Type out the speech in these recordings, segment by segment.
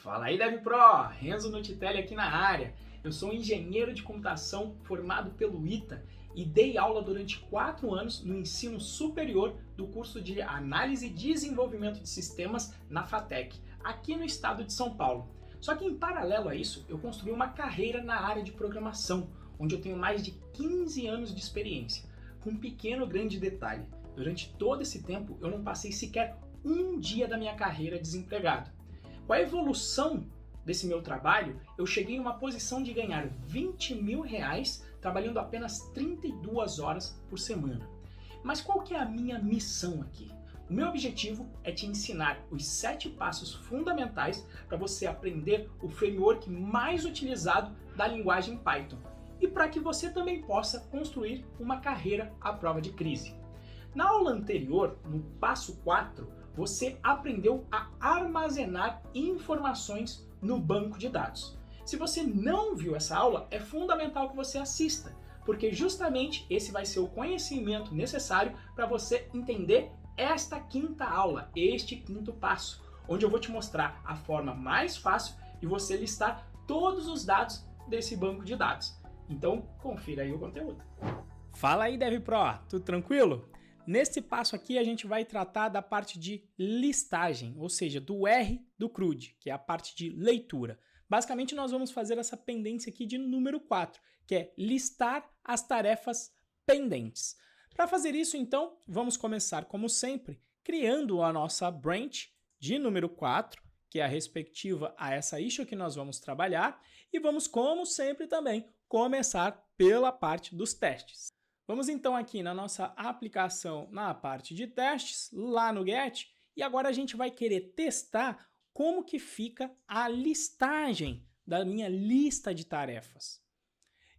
Fala aí, DevPro! Renzo Nutitelli aqui na área. Eu sou um engenheiro de computação formado pelo ITA e dei aula durante 4 anos no ensino superior do curso de Análise e Desenvolvimento de Sistemas na FATEC, aqui no estado de São Paulo. Só que em paralelo a isso, eu construí uma carreira na área de programação, onde eu tenho mais de 15 anos de experiência. Com um pequeno grande detalhe, durante todo esse tempo eu não passei sequer um dia da minha carreira desempregado. Com a evolução desse meu trabalho, eu cheguei em uma posição de ganhar R$20 mil trabalhando apenas 32 horas por semana. Mas qual que é a minha missão aqui? O meu objetivo é te ensinar os 7 passos fundamentais para você aprender o framework mais utilizado da linguagem Python e para que você também possa construir uma carreira à prova de crise. Na aula anterior, no passo 4, você aprendeu a armazenar informações no banco de dados. Se você não viu essa aula, é fundamental que você assista, porque justamente esse vai ser o conhecimento necessário para você entender esta quinta aula, este quinto passo, onde eu vou te mostrar a forma mais fácil de você listar todos os dados desse banco de dados. Então, confira aí o conteúdo. Fala aí, DevPro, tudo tranquilo? Nesse passo aqui a gente vai tratar da parte de listagem, ou seja, do R do CRUD, que é a parte de leitura. Basicamente nós vamos fazer essa pendência aqui de número 4, que é listar as tarefas pendentes. Para fazer isso, então, vamos começar, como sempre, criando a nossa branch de número 4, que é a respectiva a essa issue que nós vamos trabalhar, e vamos, como sempre também, começar pela parte dos testes. Vamos então aqui na nossa aplicação na parte de testes, lá no Get, e agora a gente vai querer testar como que fica a listagem da minha lista de tarefas.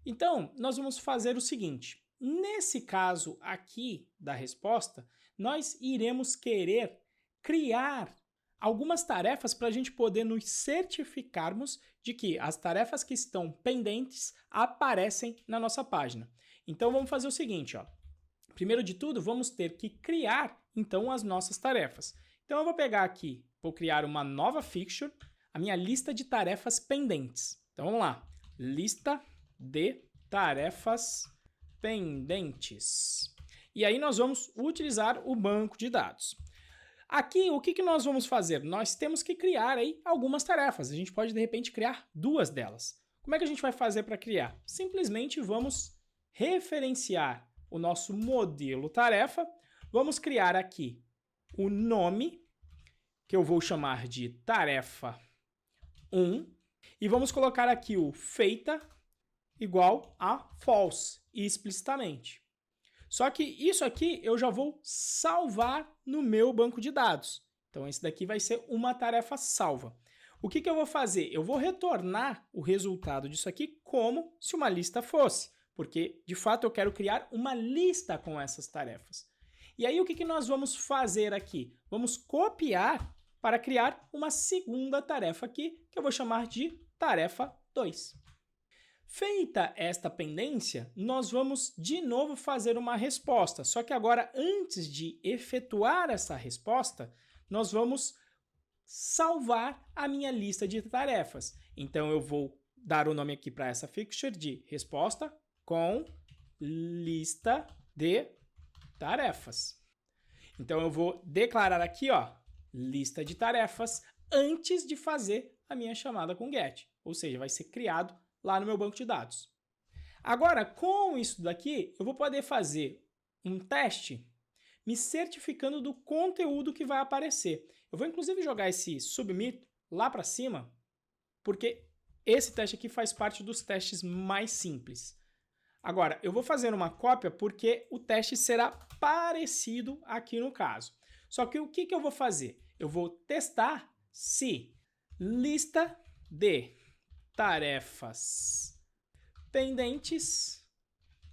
Então, nós vamos fazer o seguinte, nesse caso aqui da resposta, nós iremos querer criar algumas tarefas para a gente poder nos certificarmos de que as tarefas que estão pendentes aparecem na nossa página. Então vamos fazer o seguinte, ó. Primeiro de tudo, vamos ter que criar então as nossas tarefas. Então eu vou pegar aqui, vou criar uma nova fixture, a minha lista de tarefas pendentes. Então vamos lá, lista de tarefas pendentes. E aí nós vamos utilizar o banco de dados. Aqui, o que nós vamos fazer? Nós temos que criar aí algumas tarefas. A gente pode, de repente, criar 2 delas. Como é que a gente vai fazer para criar? Simplesmente vamos referenciar o nosso modelo tarefa. Vamos criar aqui o nome, que eu vou chamar de tarefa 1. E vamos colocar aqui o feita igual a false, explicitamente. Só que isso aqui eu já vou salvar no meu banco de dados. Então, esse daqui vai ser uma tarefa salva. O que eu vou fazer? Eu vou retornar o resultado disso aqui como se uma lista fosse, porque, de fato, eu quero criar uma lista com essas tarefas. E aí, o que nós vamos fazer aqui? Vamos copiar para criar uma segunda tarefa aqui, que eu vou chamar de tarefa 2. Feita esta pendência, nós vamos de novo fazer uma resposta, só que agora, antes de efetuar essa resposta, nós vamos salvar a minha lista de tarefas. Então, eu vou dar o nome aqui para essa fixture de resposta com lista de tarefas. Então, eu vou declarar aqui, ó, lista de tarefas antes de fazer a minha chamada com get, ou seja, vai ser criado lá no meu banco de dados. Agora, com isso daqui, eu vou poder fazer um teste me certificando do conteúdo que vai aparecer. Eu vou inclusive jogar esse submit lá para cima, porque esse teste aqui faz parte dos testes mais simples. Agora, eu vou fazer uma cópia porque o teste será parecido aqui no caso. Só que o que eu vou fazer? Eu vou testar se lista de tarefas pendentes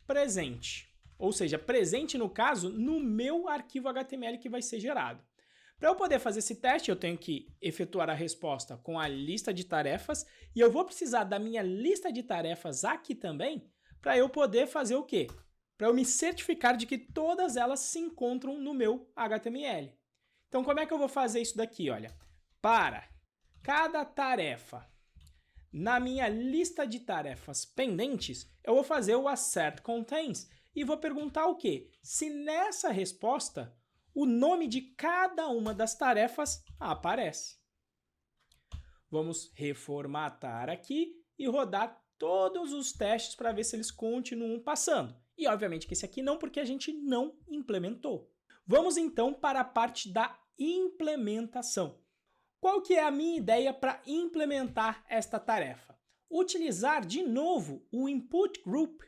presente. Ou seja, presente no caso no meu arquivo HTML que vai ser gerado. Para eu poder fazer esse teste, eu tenho que efetuar a resposta com a lista de tarefas e eu vou precisar da minha lista de tarefas aqui também para eu poder fazer o quê? Para eu me certificar de que todas elas se encontram no meu HTML. Então, como é que eu vou fazer isso daqui? Olha, para cada tarefa na minha lista de tarefas pendentes, eu vou fazer o assert contains e vou perguntar o quê? Se nessa resposta o nome de cada uma das tarefas aparece. Vamos reformatar aqui e rodar todos os testes para ver se eles continuam passando. E obviamente que esse aqui não, porque a gente não implementou. Vamos então para a parte da implementação. Qual que é a minha ideia para implementar esta tarefa? Utilizar de novo o input group,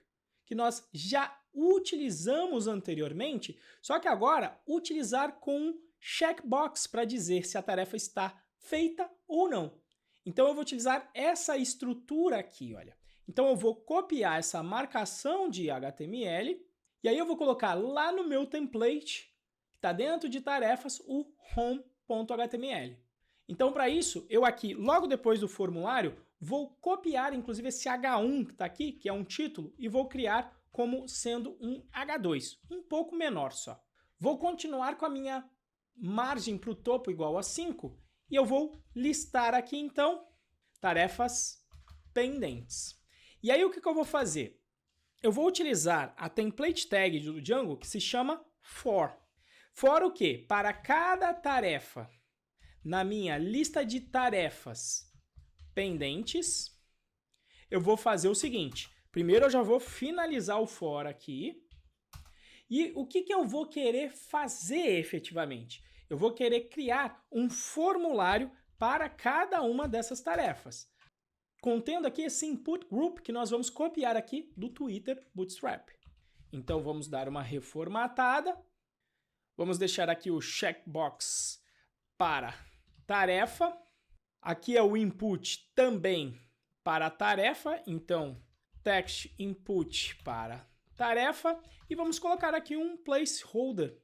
que nós já utilizamos anteriormente, só que agora utilizar com um checkbox para dizer se a tarefa está feita ou não. Então eu vou utilizar essa estrutura aqui, olha. Então eu vou copiar essa marcação de HTML e aí eu vou colocar lá no meu template, que está dentro de tarefas, o home.html. Então para isso, eu aqui, logo depois do formulário, vou copiar inclusive esse H1 que está aqui, que é um título, e vou criar como sendo um H2, um pouco menor só. Vou continuar com a minha margem para o topo igual a 5 e eu vou listar aqui então tarefas pendentes. E aí o que eu vou fazer? Eu vou utilizar a template tag do Django que se chama for. For o quê? Para cada tarefa na minha lista de tarefas pendentes, eu vou fazer o seguinte. Primeiro eu já vou finalizar o for aqui. E o que eu vou querer fazer efetivamente? Eu vou querer criar um formulário para cada uma dessas tarefas, contendo aqui esse input group que nós vamos copiar aqui do Twitter Bootstrap. Então vamos dar uma reformatada. Vamos deixar aqui o checkbox para tarefa. Aqui é o input também para a tarefa, então text input para tarefa e vamos colocar aqui um placeholder.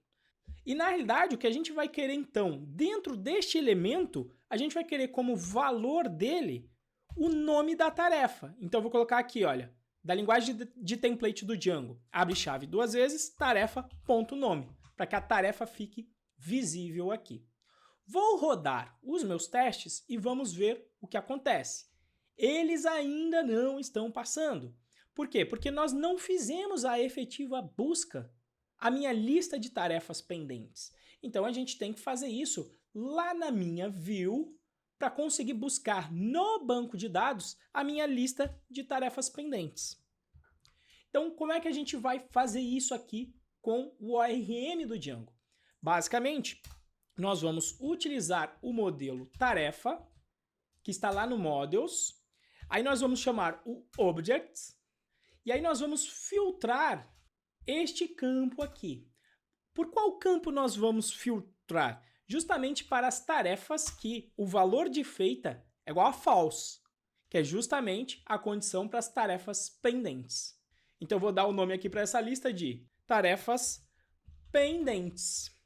E na realidade o que a gente vai querer então, dentro deste elemento, a gente vai querer como valor dele o nome da tarefa. Então eu vou colocar aqui, olha, da linguagem de template do Django, abre chave duas vezes, tarefa.nome, para que a tarefa fique visível aqui. Vou rodar os meus testes e vamos ver o que acontece. Eles ainda não estão passando. Por quê? Porque nós não fizemos a efetiva busca, a minha lista de tarefas pendentes. Então a gente tem que fazer isso lá na minha view para conseguir buscar no banco de dados a minha lista de tarefas pendentes. Então como é que a gente vai fazer isso aqui com o ORM do Django? Basicamente, nós vamos utilizar o modelo tarefa, que está lá no Models. Aí nós vamos chamar o Objects. E aí nós vamos filtrar este campo aqui. Por qual campo nós vamos filtrar? Justamente para as tarefas que o valor de feita é igual a false, que é justamente a condição para as tarefas pendentes. Então eu vou dar o nome aqui para essa lista de tarefas pendentes.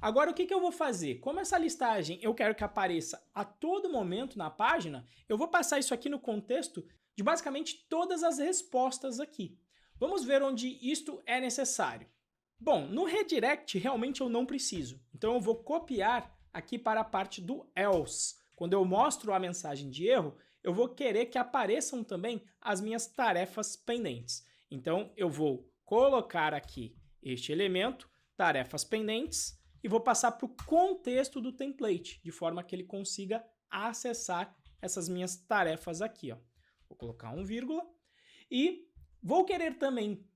Agora o que eu vou fazer? Como essa listagem eu quero que apareça a todo momento na página, eu vou passar isso aqui no contexto de basicamente todas as respostas aqui. Vamos ver onde isto é necessário. Bom, no redirect realmente eu não preciso, então eu vou copiar aqui para a parte do else. Quando eu mostro a mensagem de erro, eu vou querer que apareçam também as minhas tarefas pendentes. Então eu vou colocar aqui este elemento, tarefas pendentes, e vou passar para o contexto do template, de forma que ele consiga acessar essas minhas tarefas aqui. Ó. Vou colocar um vírgula e vou querer também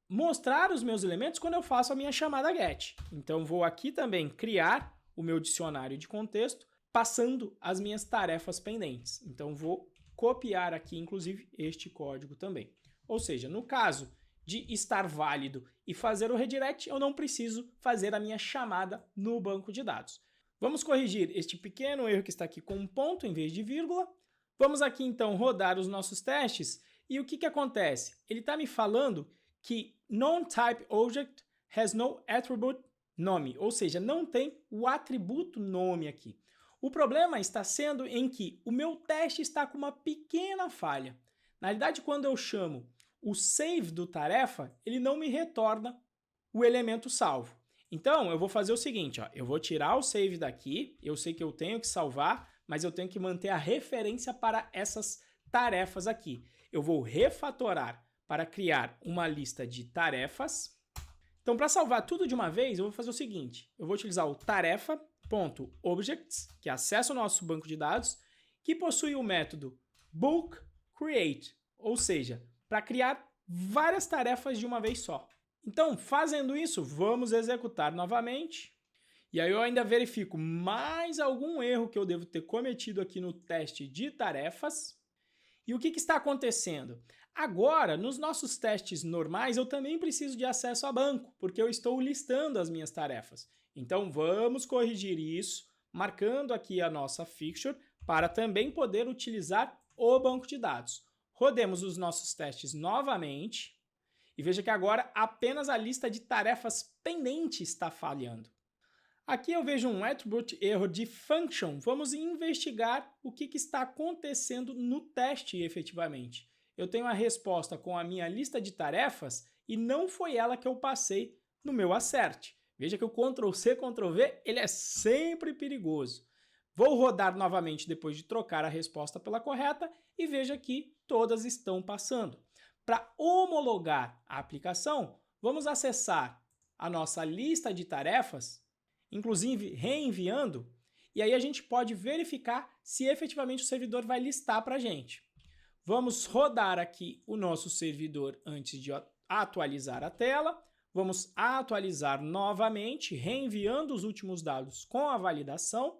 mostrar os meus elementos quando eu faço a minha chamada get. Então vou aqui também criar o meu dicionário de contexto, passando as minhas tarefas pendentes. Então vou copiar aqui, inclusive, este código também. Ou seja, no caso de estar válido e fazer o redirect, eu não preciso fazer a minha chamada no banco de dados. Vamos corrigir este pequeno erro que está aqui com um ponto em vez de vírgula. Vamos aqui então rodar os nossos testes e o que acontece? Ele está me falando que non-type object has no attribute nome, ou seja, não tem o atributo nome aqui. O problema está sendo em que o meu teste está com uma pequena falha. Na realidade, quando eu chamo o save do tarefa, ele não me retorna o elemento salvo. Então, eu vou fazer o seguinte, ó, eu vou tirar o save daqui, eu sei que eu tenho que salvar, mas eu tenho que manter a referência para essas tarefas aqui. Eu vou refatorar para criar uma lista de tarefas. Então, para salvar tudo de uma vez, eu vou fazer o seguinte. Eu vou utilizar o tarefa.objects, que acessa o nosso banco de dados, que possui o método bulk create, ou seja, para criar várias tarefas de uma vez só. Então, fazendo isso, vamos executar novamente. E aí eu ainda verifico mais algum erro que eu devo ter cometido aqui no teste de tarefas. E o que está acontecendo? Agora, nos nossos testes normais, eu também preciso de acesso a banco, porque eu estou listando as minhas tarefas. Então, vamos corrigir isso, marcando aqui a nossa fixture, para também poder utilizar o banco de dados. Rodemos os nossos testes novamente, e veja que agora apenas a lista de tarefas pendentes está falhando. Aqui eu vejo um attribute erro de function. Vamos investigar o que está acontecendo no teste efetivamente. Eu tenho a resposta com a minha lista de tarefas e não foi ela que eu passei no meu acerte. Veja que o Ctrl+C, Ctrl+V, ele é sempre perigoso. Vou rodar novamente depois de trocar a resposta pela correta e veja que todas estão passando. Para homologar a aplicação, vamos acessar a nossa lista de tarefas, inclusive reenviando, e aí a gente pode verificar se efetivamente o servidor vai listar para a gente. Vamos rodar aqui o nosso servidor antes de atualizar a tela. Vamos atualizar novamente, reenviando os últimos dados com a validação.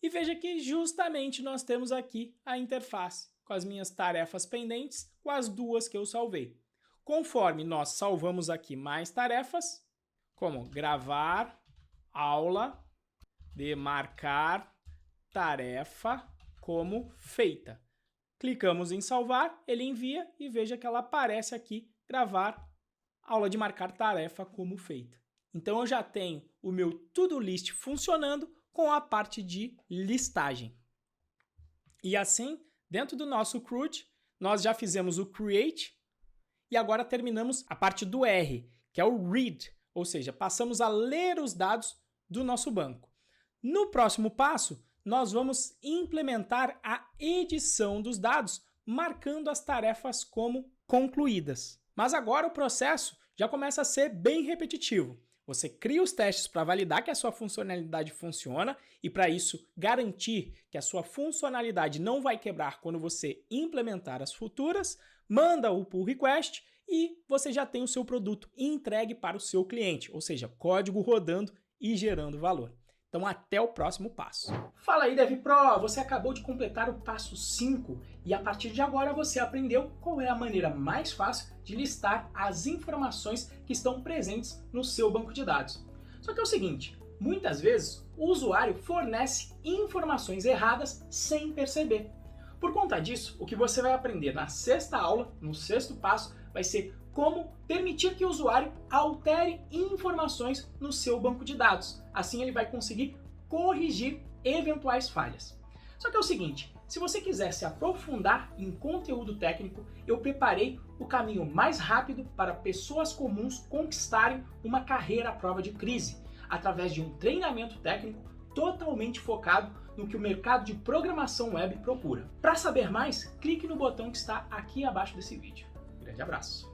E veja que justamente nós temos aqui a interface com as minhas tarefas pendentes, com as duas que eu salvei. Conforme nós salvamos aqui mais tarefas, como gravar aula de marcar tarefa como feita. Clicamos em salvar, ele envia e veja que ela aparece aqui, gravar aula de marcar tarefa como feita. Então eu já tenho o meu to-do list funcionando com a parte de listagem. E assim, dentro do nosso CRUD, nós já fizemos o create e agora terminamos a parte do R, que é o read, ou seja, passamos a ler os dados do nosso banco. No próximo passo, nós vamos implementar a edição dos dados, marcando as tarefas como concluídas. Mas agora o processo já começa a ser bem repetitivo. Você cria os testes para validar que a sua funcionalidade funciona e para isso garantir que a sua funcionalidade não vai quebrar quando você implementar as futuras, manda o pull request e você já tem o seu produto entregue para o seu cliente, ou seja, código rodando e gerando valor. Então até o próximo passo. Fala aí, DevPro! Você acabou de completar o passo 5 e a partir de agora você aprendeu qual é a maneira mais fácil de listar as informações que estão presentes no seu banco de dados. Só que é o seguinte, muitas vezes o usuário fornece informações erradas sem perceber. Por conta disso, o que você vai aprender na sexta aula, no sexto passo, vai ser como permitir que o usuário altere informações no seu banco de dados. Assim ele vai conseguir corrigir eventuais falhas. Só que é o seguinte, se você quiser se aprofundar em conteúdo técnico, eu preparei o caminho mais rápido para pessoas comuns conquistarem uma carreira à prova de crise, através de um treinamento técnico totalmente focado no que o mercado de programação web procura. Para saber mais, clique no botão que está aqui abaixo desse vídeo. Grande abraço!